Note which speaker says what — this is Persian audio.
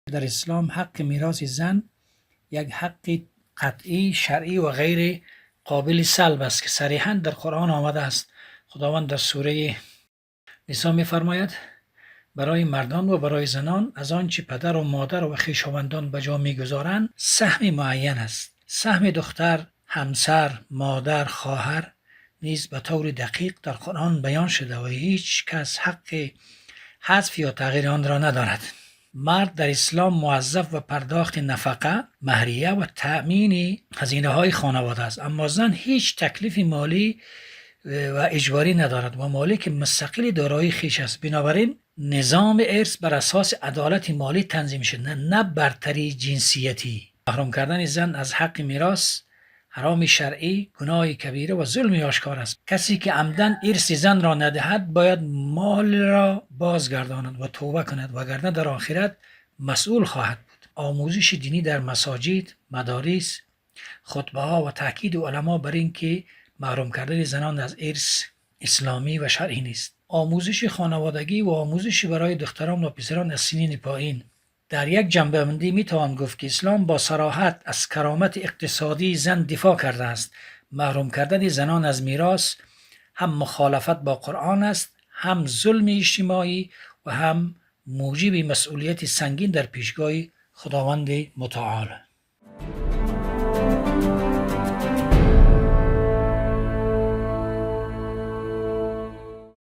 Speaker 1: در اسلام حق میراث زن یک حق قطعی شرعی و غیر قابل سلب است که صریحا در قرآن آمده است. خداوند در سوره نساء می‌فرماید برای مردان و برای زنان از آنچه پدر و مادر و خویشاوندان به جا می‌گذارند سهم معین است. سهم دختر، همسر، مادر، خواهر نیز به طور دقیق در قرآن بیان شده و هیچ کس حق حذف یا تغییر آن را ندارد. مرد در اسلام موظف و پرداخت نفقه، مهریه و تأمین هزینه‌های خانواده است، اما زن هیچ تکلیف مالی و اجباری ندارد و مالک مستقل دارایی خویش است. بنابراین نظام ارث بر اساس عدالت مالی تنظیم شده، نه برتری جنسیتی. محروم کردن زن از حق میراث حرام شرعی، گناه کبیره و ظلم آشکار است. کسی که عمدن ارث زن را ندهد باید مال را بازگرداند و توبه کند، وگرنه در آخرت مسئول خواهد بود. آموزش دینی در مساجد، مدارس، خطبه ها و تاکید علما بر این که محروم کردن زنان از ارث اسلامی و شرعی نیست. آموزش خانوادگی و آموزش برای دختران و پسران از سنین پایین. در یک جنبه‌بندی میتوان گفت که اسلام با صراحت از کرامت اقتصادی زن دفاع کرده است. محروم کردن زنان از میراث هم مخالفت با قرآن است، هم ظلم اجتماعی و هم موجب مسئولیت سنگین در پیشگاه خداوند متعال.